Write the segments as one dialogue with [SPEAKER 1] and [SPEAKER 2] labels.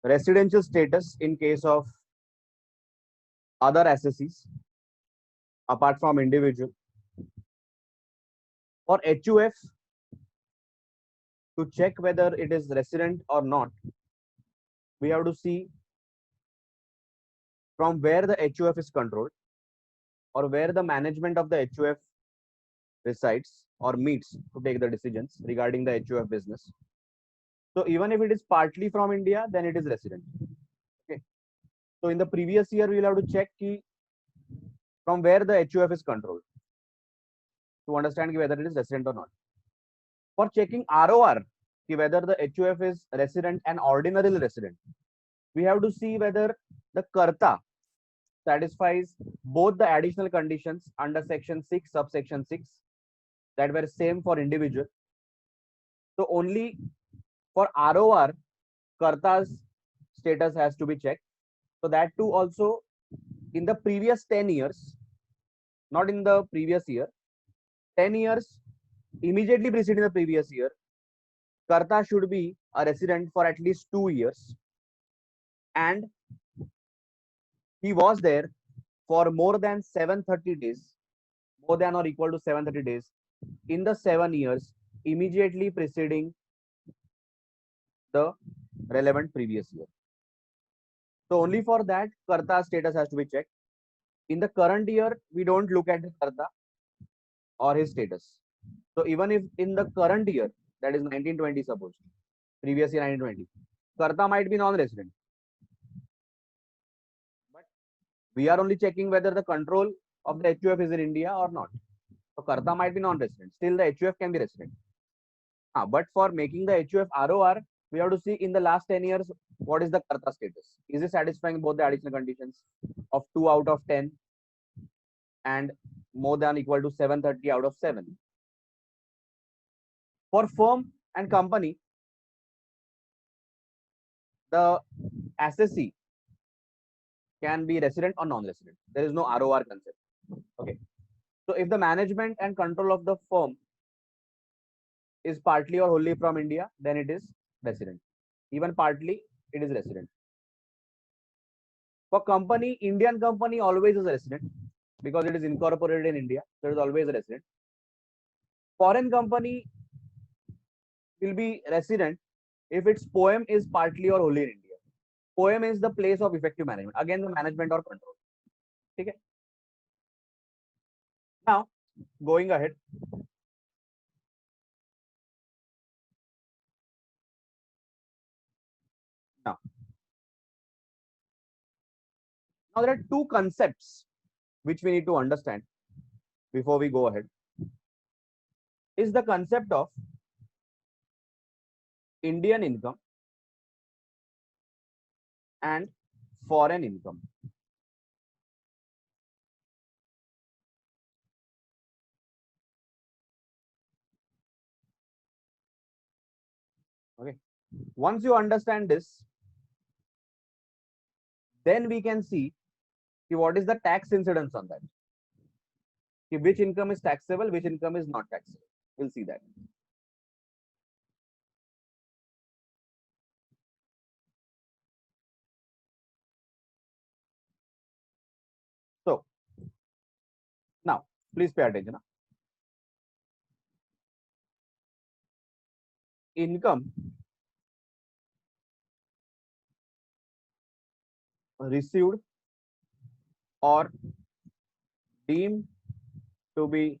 [SPEAKER 1] residential status in case of other assessees apart from individual. For HUF, to check whether it is resident or not, we have to see from where the HUF is controlled or where the management of the HUF resides or meets to take the decisions regarding the HUF business. So even if it is partly from India, then it is resident. Okay. So in the previous year, we will have to check from where the HUF is controlled to understand whether it is resident or not. For checking ROR, whether the HUF is resident and ordinarily resident, we have to see whether the Karta satisfies both the additional conditions under section 6, subsection 6 that were same for individual. So only for ROR, Karta's status has to be checked. So that too also in the previous 10 years, not in the previous year, 10 years immediately preceding the previous year, Karta should be a resident for at least 2 years and he was there for more than 730 days, more than or equal to 730 days in the 7 years immediately preceding the relevant previous year. So only for that, Karta status has to be checked. In the current year, we don't look at the Karta or his status. So even if in the current year, that is 1920, suppose, previous year 1920, Karta might be non-resident. But we are only checking whether the control of the HUF is in India or not. So Karta might be non-resident. Still, the HUF can be resident. But for making the HUF ROR, we have to see in the last 10 years, what is the Karta status? Is it satisfying both the additional conditions of 2 out of 10 and more than equal to 730 out of 7? For firm and company, the assessee can be resident or non-resident. There is no ROR concept. Okay. So if the management and control of the firm is partly or wholly from India, then it is resident. Even partly, it is resident. For company, Indian company always is a resident because it is incorporated in India. So it is always a resident. Foreign company will be resident if its poem is partly or wholly in India. Poem is the place of effective management. Again, the management or control. Okay. Now, going ahead. Now there are two concepts which we need to understand before we go ahead. Is the concept of Indian income and foreign income. Okay. Once you understand this, then we can see what is the tax incidence on that. Which income is taxable, which income is not taxable. We'll see that. So now please pay attention. Income received or deemed to be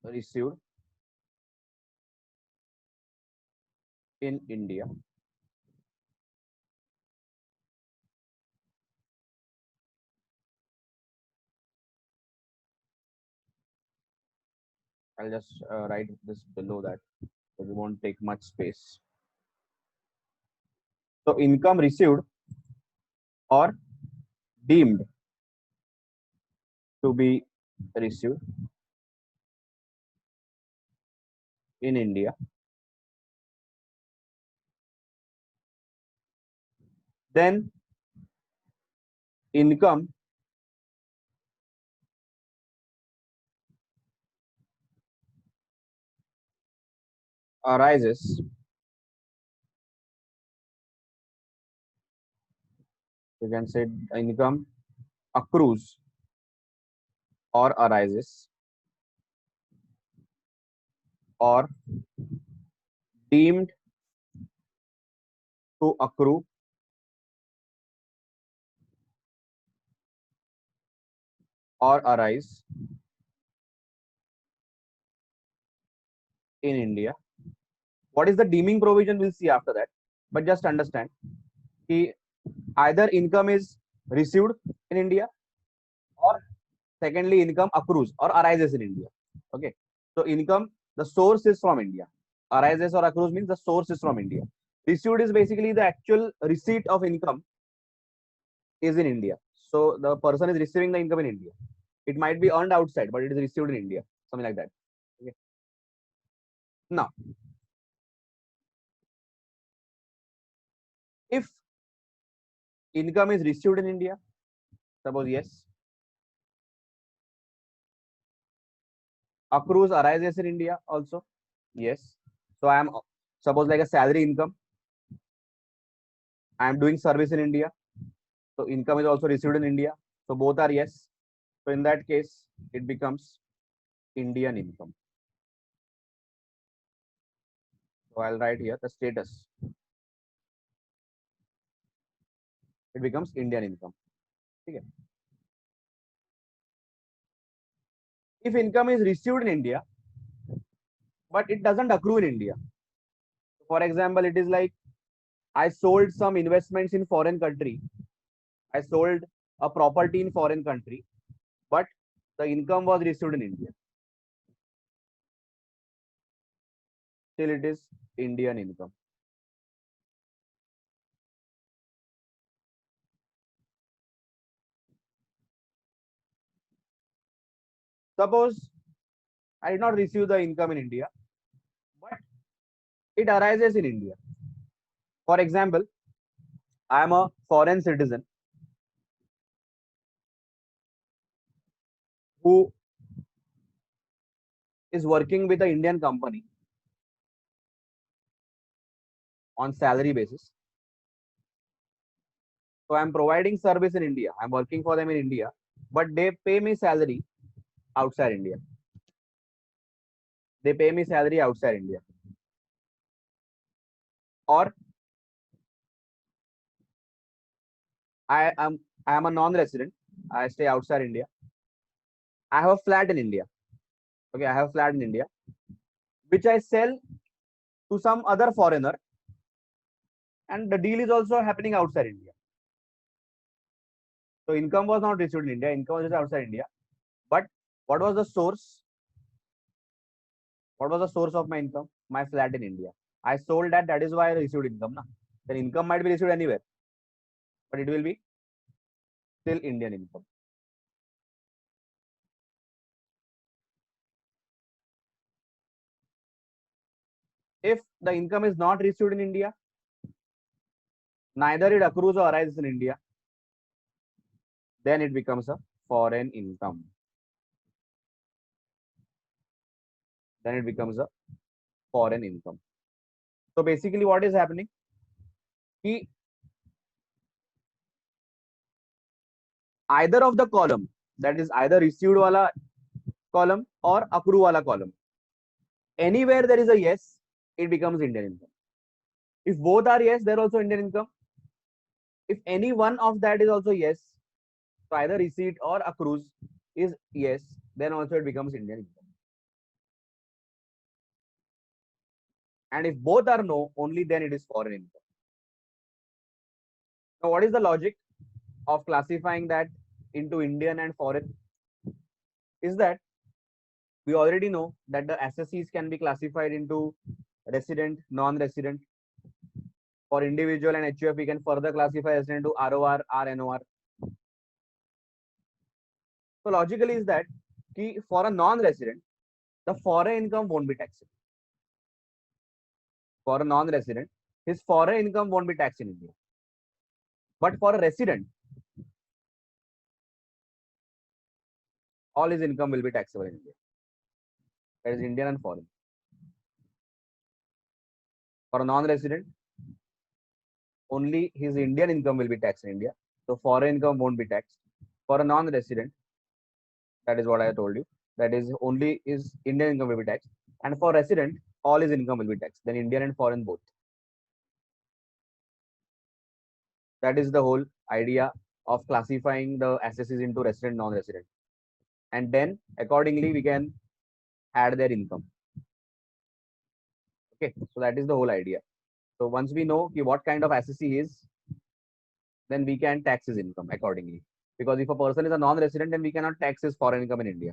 [SPEAKER 1] received in India I'll just write this below that because it won't take much space. So income received or deemed to be received in India then income arises You can say income accrues or arises or deemed to accrue or arise in India. What is the deeming provision? We'll see after that. But just understand, either income is received in India, or secondly, income accrues or arises in India. Okay. So income, the source is from India. Arises or accrues means the source is from India. Received is basically the actual receipt of income is in India. So the person is receiving the income in India. It might be earned outside, but it is received in India. Something like that. Okay. Now, if income is received in India, suppose yes, accrues arises in India also, yes. So I am, suppose like a salary income, I am doing service in India, so income is also received in India. So both are yes. So in that case, it becomes Indian income. So I'll write here the status. It becomes Indian income. Okay. If income is received in India, but it doesn't accrue in India. For example, it is like I sold some investments in foreign country. I sold a property in foreign country, but the income was received in India. Still, it is Indian income. Suppose I did not receive the income in India, but it arises in India. For example, I am a foreign citizen who is working with an Indian company on salary basis. So I'm providing service in India. I'm working for them in India, but they pay me salary outside India. They pay me salary outside India. Or I am a non-resident. I stay outside India. I have a flat in India. Okay, I have a flat in India, which I sell to some other foreigner, and the deal is also happening outside India. So income was not received in India. Income was outside India. But what was the source? What was the source of my income? My flat in India. I sold that. That is why I received income. Na? Then income might be received anywhere, but it will be still Indian income. If the income is not received in India, neither it accrues or arises in India, then it becomes a foreign income. Then it becomes a foreign income. So basically, what is happening? Either of the column, that is either received wala column or accrue wala column, anywhere there is a yes, it becomes Indian income. If both are yes, they're also Indian income. If any one of that is also yes, so either receipt or accrues is yes, then also it becomes Indian income. And if both are no, only then it is foreign income. Now, what is the logic of classifying that into Indian and foreign? Is that we already know that the SSEs can be classified into resident, non-resident. For individual and HUF, we can further classify resident to ROR, RNOR. So logically is that for a non-resident, the foreign income won't be taxed. For a non-resident, his foreign income won't be taxed in India. But for a resident, all his income will be taxable in India. That is Indian and foreign. For a non-resident, only his Indian income will be taxed in India. So foreign income won't be taxed. For a non-resident, that is what I told you. That is only is Indian income will be taxed. And for resident, all his income will be taxed. Then Indian and foreign both. That is the whole idea of classifying the assessees into resident, non-resident. And then accordingly, we can add their income. Okay, so that is the whole idea. So once we know what kind of assessee he is, then we can tax his income accordingly. Because if a person is a non-resident, then we cannot tax his foreign income in India.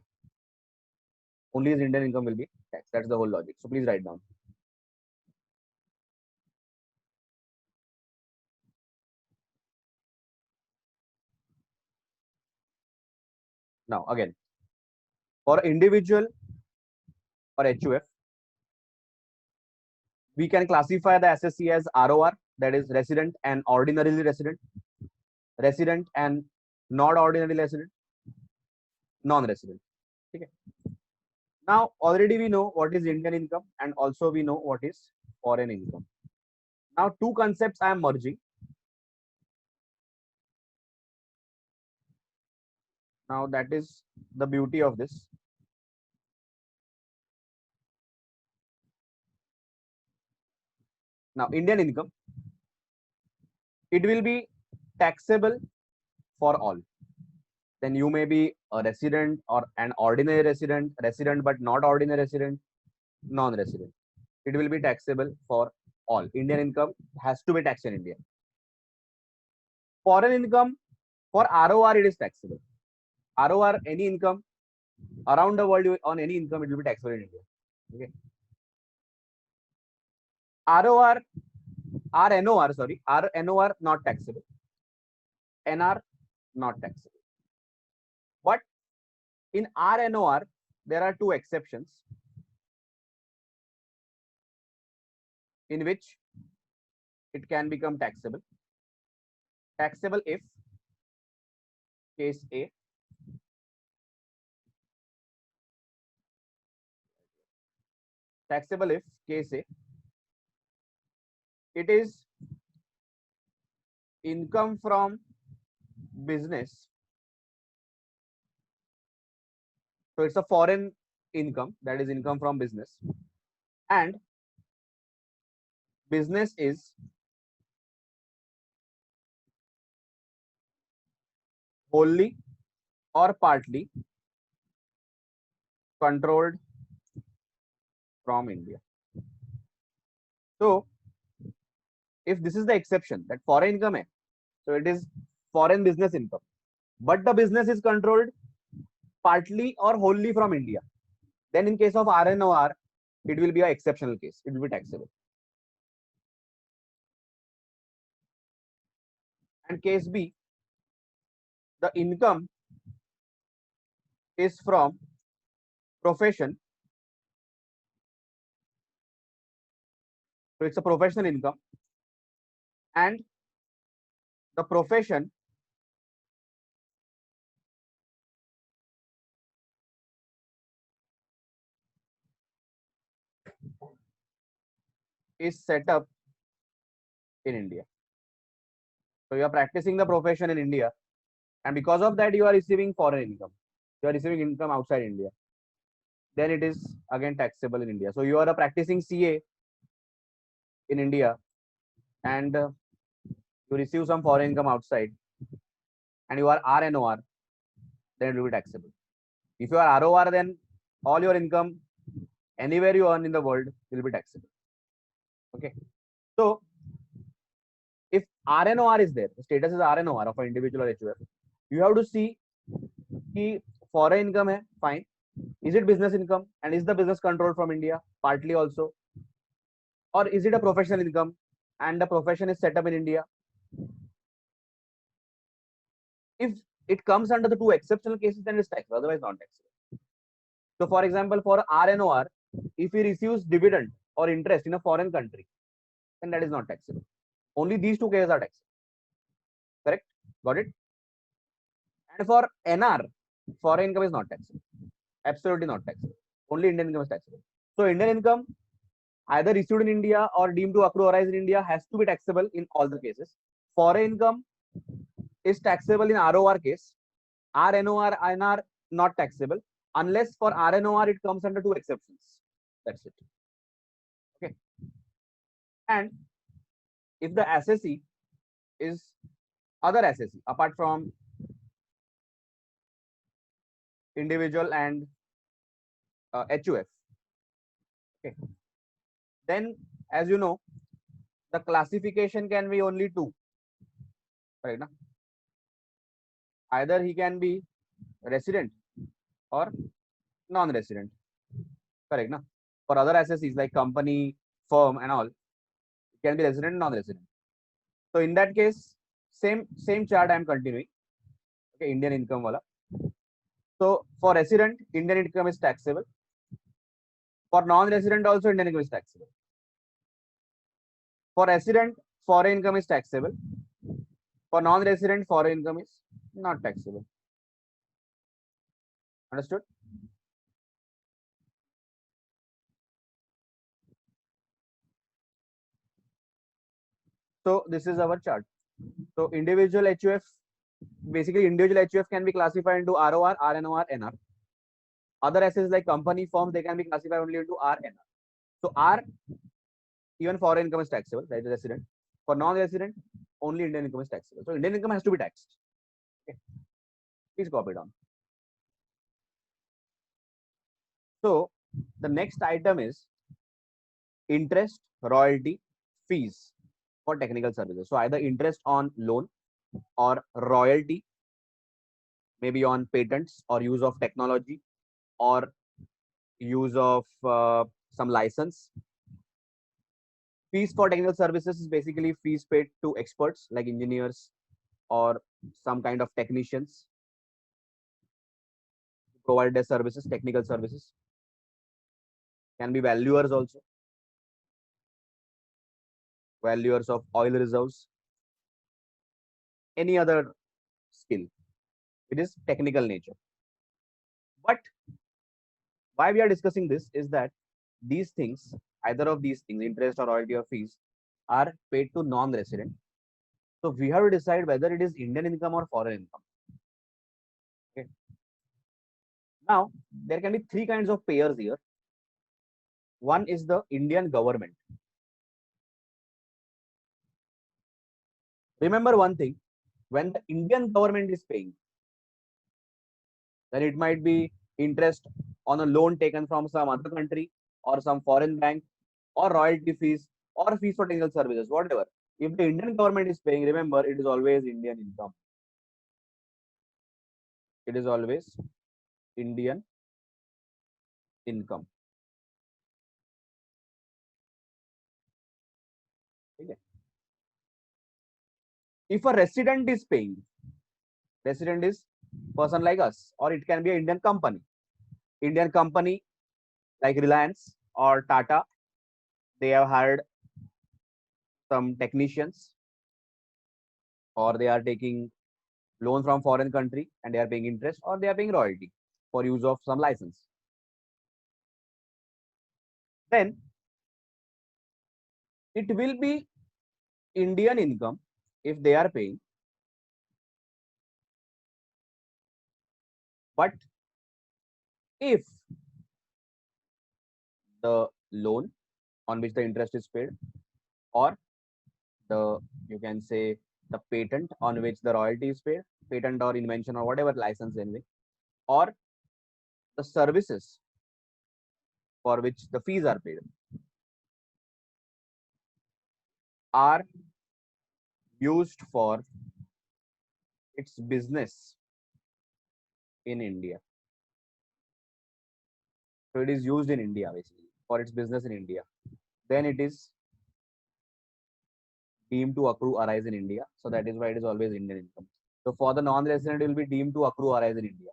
[SPEAKER 1] Only his Indian income will be taxed. That's the whole logic. So please write down. Now again, for individual or HUF, we can classify the assessee as ROR, that is resident and ordinarily resident, resident and not ordinary resident, non-resident. Okay. Now already we know what is Indian income and also we know what is foreign income. Now two concepts I am merging. Now that is the beauty of this. Now Indian income, it will be taxable for all. Then you may be a resident or an ordinary resident, resident but not ordinary resident, non-resident. It will be taxable for all. Indian income has to be taxed in India. Foreign income, for ROR it is taxable. ROR, any income around the world on any income, it will be taxable in India. Okay. ROR, RNOR, sorry, RNOR not taxable. NR not taxable. But in RNOR, there are two exceptions in which it can become taxable. Taxable if case A, taxable if case A, it is income from business. So it's a foreign income, that is income from business, and business is wholly or partly controlled from India. So if this is the exception that foreign income hai, so it is foreign business income, but the business is controlled partly or wholly from India, then in case of RNOR, it will be an exceptional case. It will be taxable. And case B, the income is from profession. So it's a professional income, and the profession is set up in India. So you are practicing the profession in India, and because of that, you are receiving foreign income. You are receiving income outside India. Then it is again taxable in India. So you are a practicing CA in India, and you receive some foreign income outside, and you are RNOR, then it will be taxable. If you are ROR, then all your income anywhere you earn in the world will be taxable. Okay. So if RNOR is there, the status is RNOR of an individual or HUF, you have to see कि foreign income hai, fine. Is it business income, and is the business controlled from India partly also, or is it a professional income and the profession is set up in India? If it comes under the two exceptional cases, then it's taxable, otherwise not taxable. So for example, for RNOR, if he receives dividend or interest in a foreign country, then that is not taxable. Only these two cases are taxable. Correct? Got it? And for NR, foreign income is not taxable. Absolutely not taxable. Only Indian income is taxable. So Indian income, either received in India or deemed to accrue or arise in India, has to be taxable in all the cases. Foreign income, is taxable in ROR case. RNOR, INR not taxable unless for RNOR it comes under two exceptions. That's it. Okay. And if the assessee is other assessee apart from individual and HUF, okay, then as you know, the classification can be only two, right? Na? Either he can be resident or non-resident, correct? Na? For other assessees like company, firm, and all, it can be resident, non-resident. So in that case, same chart I am continuing. Okay, Indian income wala. So for resident, Indian income is taxable. For non-resident, also Indian income is taxable. For resident, foreign income is taxable. For non-resident, foreign income is not taxable. Understood? So this is our chart. So individual HUF, basically individual HUF can be classified into ROR, RNOR, NR. Other assets like company, firm, they can be classified only into RNR. So R, even foreign income is taxable, right? Resident. For non-resident, only Indian income is taxable. So Indian income has to be taxed. Okay. Please copy down. So the next item is interest, royalty, fees for technical services. So either interest on loan or royalty, maybe on patents or use of technology or use of some license. Fees for technical services is basically fees paid to experts like engineers or some kind of technicians to provide their services, technical services. Can be valuers also, valuers of oil reserves, any other skill. It is technical nature. But why we are discussing this is that these things, either of these things, interest or royalty or fees, are paid to non-resident. So we have to decide whether it is Indian income or foreign income. Okay. Now, there can be three kinds of payers here. One is the Indian government. Remember one thing, when the Indian government is paying, then it might be interest on a loan taken from some other country or some foreign bank or royalty fees or fees for technical services, whatever. If the Indian government is paying, remember it is always Indian income. It is always Indian income. Okay. If a resident is paying, resident is person like us, or it can be an Indian company. Indian company like Reliance or Tata, they have hired some technicians, or they are taking loan from foreign country and they are paying interest, or they are paying royalty for use of some license. Then it will be Indian income if they are paying, but if the loan on which the interest is paid, or the, you can say, the patent on which the royalty is paid, patent or invention or whatever license anyway, or the services for which the fees are paid, are used for its business in India. So it is used in India basically for its business in India. Then it is deemed to accrue arise in India. So that is why it is always Indian income. So for the non-resident, it will be deemed to accrue arise in India.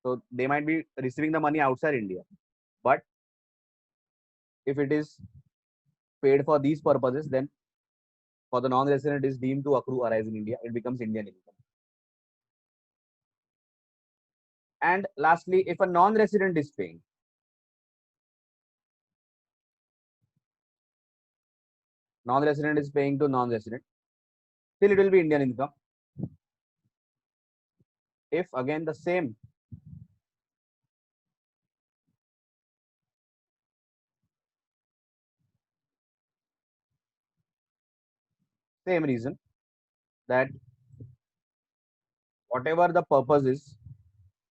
[SPEAKER 1] So they might be receiving the money outside India, but if it is paid for these purposes, then for the non-resident, it is deemed to accrue arise in India. It becomes Indian income. And lastly, if a non-resident is paying, non-resident is paying to non-resident, still it will be Indian income. If again the same reason that whatever the purpose is,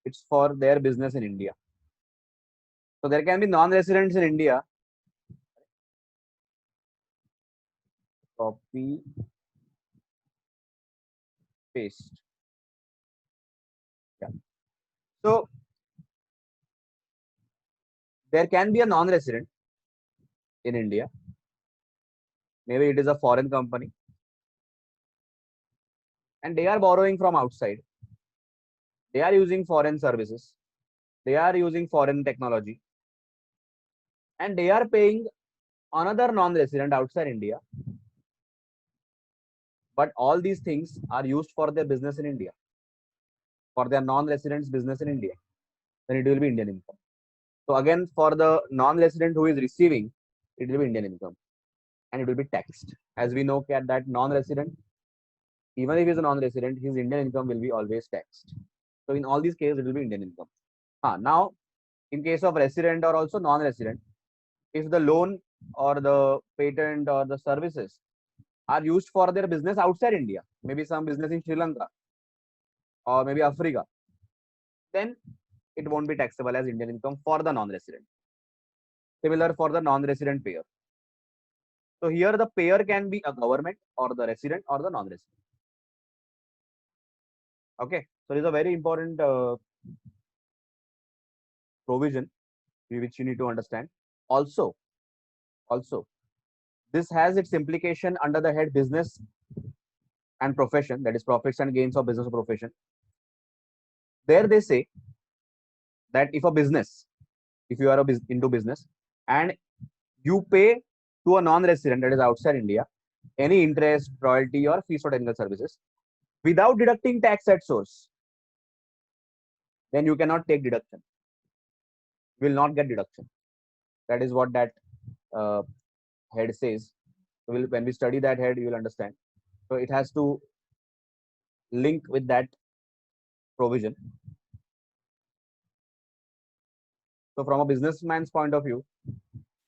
[SPEAKER 1] it's for their business in India. So there can be non-residents in India. Copy, paste. Yeah. So there can be a non-resident in India. Maybe it is a foreign company and they are borrowing from outside. They are using foreign services. They are using foreign technology and they are paying another non-resident outside India. But all these things are used for their business in India, for their non-residents business in India. Then it will be Indian income. So again, for the non-resident who is receiving, it will be Indian income and it will be taxed. As we know that non-resident, even if he is a non-resident, his Indian income will be always taxed. So in all these cases, it will be Indian income. Now, in case of resident or also non-resident, if the loan or the patent or the services are used for their business outside India, maybe some business in Sri Lanka or maybe Africa, then it won't be taxable as Indian income for the non-resident. Similar for the non-resident payer. So here the payer can be a government or the resident or the non-resident. Okay, so it is a very important provision which you need to understand. Also, this has its implication under the head business and profession, that is profits and gains of business or profession. There they say that if a business, if you are into business and you pay to a non-resident that is outside India any interest, royalty or fees for technical services without deducting tax at source, then you cannot take deduction. You will not get deduction. That is what that head says. When we study that head, you will understand. So it has to link with that provision. So from a businessman's point of view,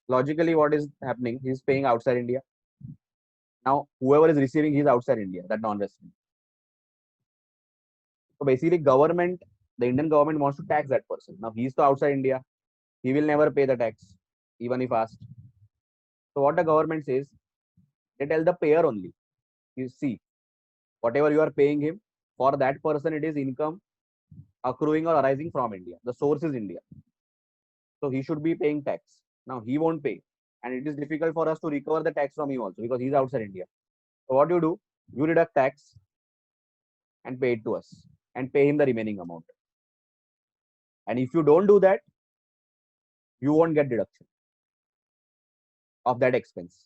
[SPEAKER 1] logically what is happening, he is paying outside India. Now whoever is receiving, he is outside India, that non-resident. So basically government, the Indian government wants to tax that person. Now he is to outside India, he will never pay the tax even if asked. So what the government says, they tell the payer only, you see, whatever you are paying him, for that person it is income accruing or arising from India. The source is India. So he should be paying tax. Now he won't pay. And it is difficult for us to recover the tax from him also because he's outside India. So what you do, you deduct tax and pay it to us and pay him the remaining amount. And if you don't do that, you won't get deduction of that expense.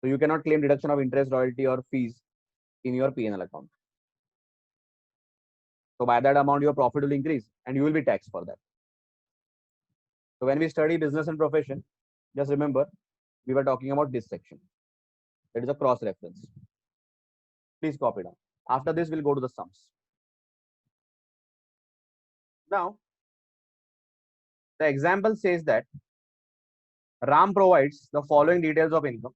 [SPEAKER 1] So you cannot claim deduction of interest, royalty or fees in your P&L account. So by that amount, your profit will increase and you will be taxed for that. So when we study business and profession, just remember, we were talking about this section. That is a cross reference. Please copy down. After this, we'll go to the sums. Now, the example says that Ram provides the following details of income.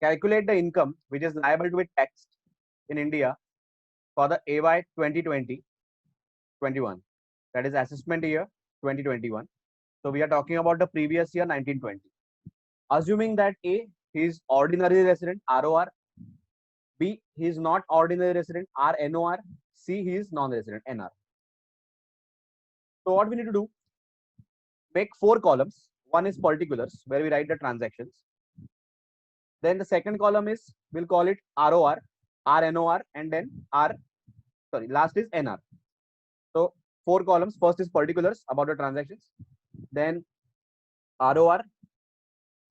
[SPEAKER 1] Calculate the income which is liable to be taxed in India for the AY 2020-21. That is assessment year 2021. So we are talking about the previous year 1920. Assuming that A, he is ordinary resident, ROR. B, he is not ordinary resident, RNOR. C, he is non-resident, NR. So what we need to do, make 4 columns. One is particulars, where we write the transactions. Then the second column is, we'll call it ROR, RNOR, and then last is NR. So 4 columns. First is particulars about the transactions. Then ROR,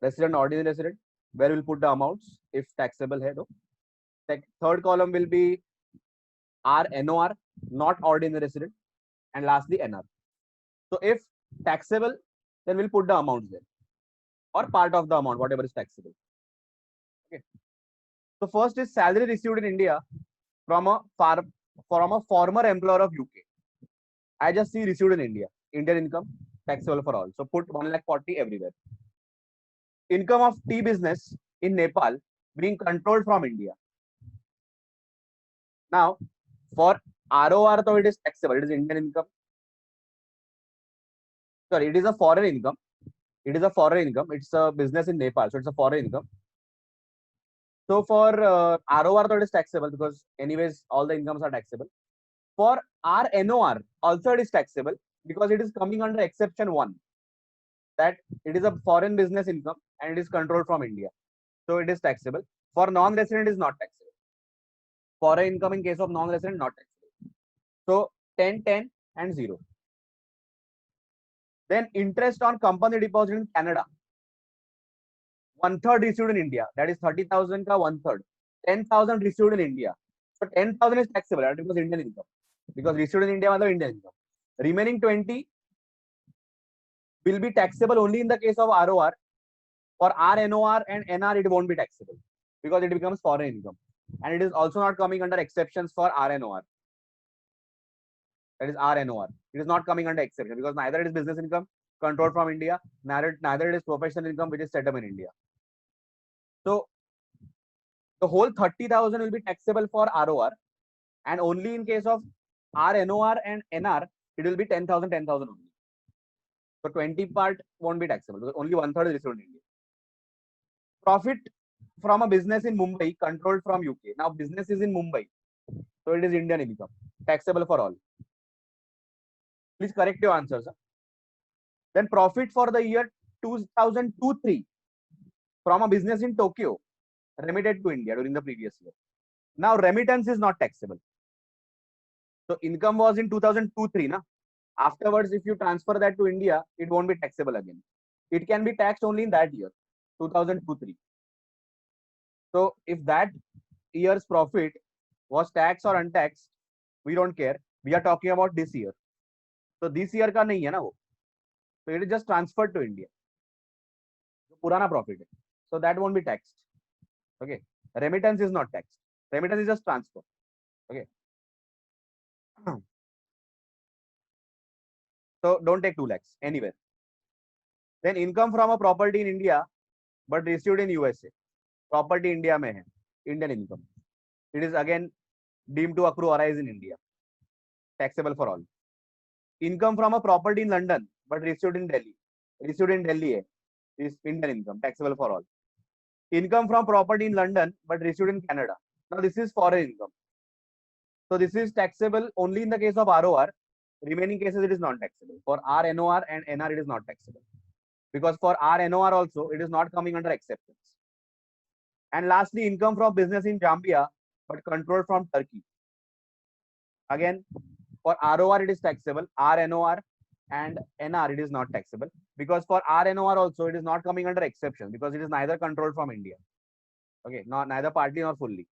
[SPEAKER 1] resident, ordinary resident, where we'll put the amounts if taxable hai though. Third column will be RNOR, not ordinary resident, and lastly NR. So if taxable, then we'll put the amounts there or part of the amount, whatever is taxable. Okay. So first is salary received in India from a former employer of UK. I just see received in India. Indian income taxable for all. So put 1,40,000 everywhere. Income of tea business in Nepal being controlled from India. Now, for ROR, though it is taxable, it is Indian income. Sorry, it is a foreign income. It is a foreign income. It's a business in Nepal, so it's a foreign income. So for ROR, though it is taxable because anyways all the incomes are taxable. For RNOR, also it is taxable because it is coming under exception 1. That it is a foreign business income and it is controlled from India. So it is taxable. For non-resident, it is not taxable. Foreign income in case of non-resident, not taxable. So 10, 10 and 0. Then interest on company deposit in Canada. 1/3 received in India. That is 30,000 ka 1/3. 10,000 received in India. So 10,000 is taxable because Indian income. Because received in India means Indian income. Remaining 20 will be taxable only in the case of ROR. For RNOR and NR, it won't be taxable because it becomes foreign income. And it is also not coming under exceptions for RNOR. That is RNOR. It is not coming under exception because neither it is business income controlled from India, neither it is professional income which is set up in India. So the whole 30,000 will be taxable for ROR, and only in case of RNOR and NR, it will be 10,000, 10,000 only. So 20 part won't be taxable because only 1/3 is received in India. Profit from a business in Mumbai controlled from UK. Now business is in Mumbai, so it is Indian income, taxable for all. Please correct your answers. Then profit for the year 2002-3 from a business in Tokyo remitted to India during the previous year. Now remittance is not taxable. So income was in 2002-3, na? Afterwards, if you transfer that to India, it won't be taxable again. It can be taxed only in that year, 2002-3. So if that year's profit was taxed or untaxed, we don't care. We are talking about this year. So this year का नहीं है ना वो. So it is just transferred to India. जो पुराना profit है. So that won't be taxed. Okay. Remittance is not taxed. Remittance is just transfer. Okay. So don't take 2 lakhs anywhere. Then income from a property in India but received in USA. Property India में है. Indian income. It is again deemed to accrue arise in India. Taxable for all. Income from a property in London but received in Delhi. Received in Delhi is Indian income. Taxable for all. Income from property in London but received in Canada. Now this is foreign income. So this is taxable only in the case of ROR. Remaining cases it is not taxable. For RNOR and NR it is not taxable. Because for RNOR also it is not coming under exceptions. And lastly, income from business in Zambia but controlled from Turkey. Again, for ROR it is taxable, RNOR and NR it is not taxable. Because for RNOR also it is not coming under exception because it is neither controlled from India. Okay, neither partly nor fully.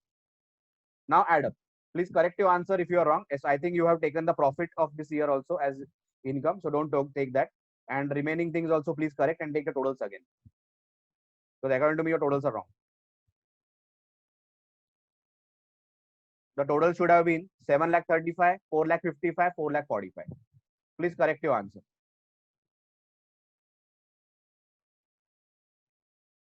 [SPEAKER 1] Now add up. Please correct your answer if you are wrong. Yes, I think you have taken the profit of this year also as income, so don't take that. And remaining things also please correct and take the totals again. Because according to me, your totals are wrong. The total should have been 7,35,00,000, 4,55,000, 4,45,000. Please correct your answer.